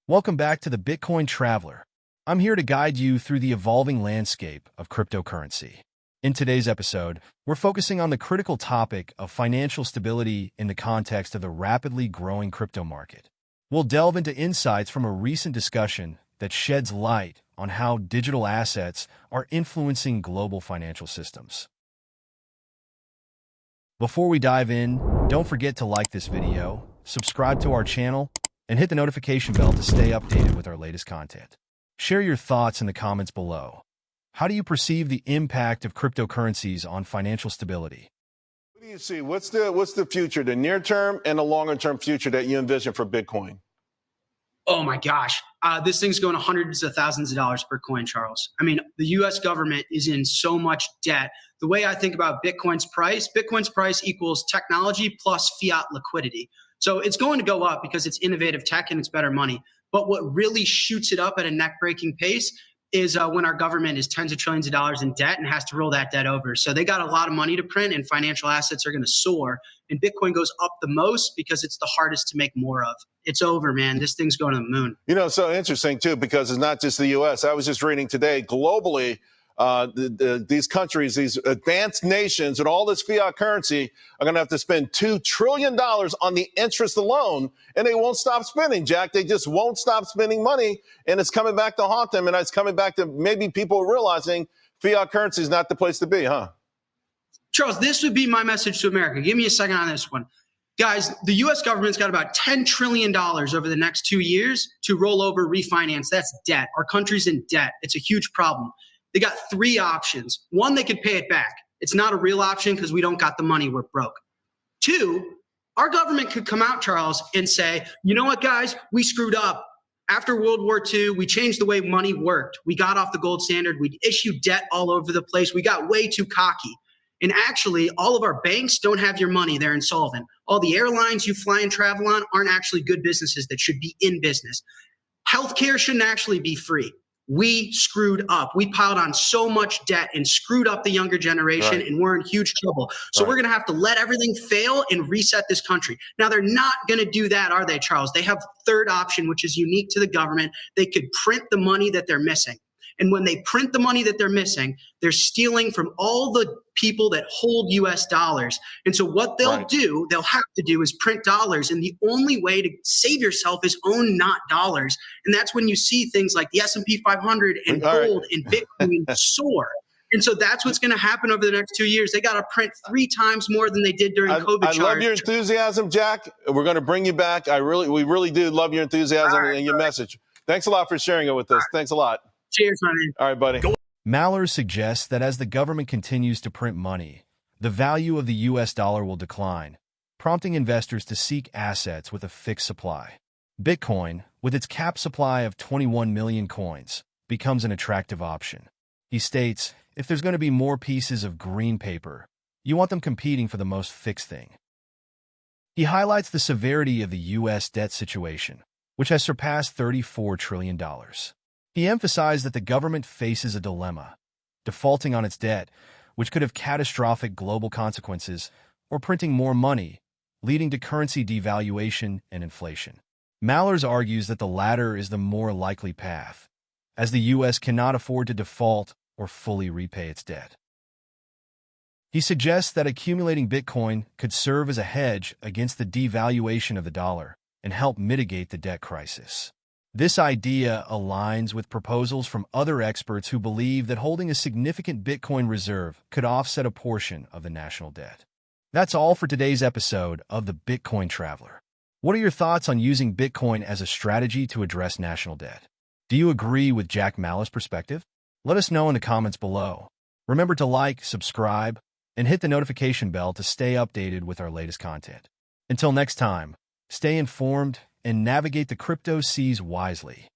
Welcome back to the Bitcoin Traveler. I'm here to guide you through the evolving landscape of cryptocurrency. In today's episode, we're focusing on the critical topic of financial stability in the context of the rapidly growing crypto market. We'll delve into insights from a recent discussion that sheds light on how digital assets are influencing global financial systems. Before we dive in, don't forget to like this video, subscribe to our channel, and hit the notification bell to stay updated with our latest content. Share your thoughts in the comments below. How do you perceive the impact of cryptocurrencies on financial stability? What do you see? What's the future, the near term and the longer term future that you envision for Bitcoin? Oh my gosh. This thing's going to hundreds of thousands of dollars per coin, Charles. I mean, the US government is in so much debt. The way I think about Bitcoin's price equals technology plus fiat liquidity. So it's going to go up because it's innovative tech and it's better money. But what really shoots it up at a neck-breaking pace is when our government is tens of trillions of dollars in debt and has to roll that debt over. So they got a lot of money to print and financial assets are going to soar. And Bitcoin goes up the most because it's the hardest to make more of. It's over, man. This thing's going to the moon. You know, it's so interesting, too, because it's not just the U.S. I was just reading today, globally, these countries, these advanced nations, and all this fiat currency are going to have to spend $2 trillion on the interest alone, and they won't stop spending, Jack. They just won't stop spending money, and it's coming back to haunt them, and it's coming back to maybe people realizing fiat currency is not the place to be, huh? Charles, this would be my message to America. Give me a second on this one. Guys, the U.S. government's got about $10 trillion over the next 2 years to roll over, refinance. That's debt. Our country's in debt. It's a huge problem. They got three options. One, they could pay it back. It's not a real option because we don't got the money. We're broke. Two, our government could come out, Charles, and say, you know what, guys, we screwed up. After World War II, we changed the way money worked. We got off the gold standard. We issued debt all over the place. We got way too cocky. And actually, all of our banks don't have your money. They're insolvent. All the airlines you fly and travel on aren't actually good businesses that should be in business. Healthcare shouldn't actually be free. We screwed up. We piled on so much debt and screwed up the younger generation, right, and we're in huge trouble. So we're going to have to let everything fail and reset this country. Now, they're not going to do that, are they, Charles? They have a third option, which is unique to the government. They could print the money that they're missing. And when they print the money that they're missing, they're stealing from all the people that hold US dollars. And so what they'll do, they'll have to do is print dollars. And the only way to save yourself is own not dollars. And that's when you see things like the S&P 500 and gold and Bitcoin soar. And so that's what's going to happen over the next 2 years. They got to print 3 times more than they did during COVID. I love your enthusiasm, Jack. We're going to bring you back. We really do love your enthusiasm and your message. Thanks a lot for sharing it with us. Thanks a lot. Cheers, honey. All right, buddy. Mallers suggests that as the government continues to print money, the value of the U.S. dollar will decline, prompting investors to seek assets with a fixed supply. Bitcoin, with its capped supply of 21 million coins, becomes an attractive option. He states, if there's going to be more pieces of green paper, you want them competing for the most fixed thing. He highlights the severity of the U.S. debt situation, which has surpassed $34 trillion. He emphasized that the government faces a dilemma, defaulting on its debt, which could have catastrophic global consequences, or printing more money, leading to currency devaluation and inflation. Mallers argues that the latter is the more likely path, as the U.S. cannot afford to default or fully repay its debt. He suggests that accumulating Bitcoin could serve as a hedge against the devaluation of the dollar and help mitigate the debt crisis. This idea aligns with proposals from other experts who believe that holding a significant Bitcoin reserve could offset a portion of the national debt. That's all for today's episode of the Bitcoin Traveler. What are your thoughts on using Bitcoin as a strategy to address national debt? Do you agree with Jack Mallers' perspective? Let us know in the comments below. Remember to like, subscribe, and hit the notification bell to stay updated with our latest content. Until next time, stay informed and navigate the crypto seas wisely.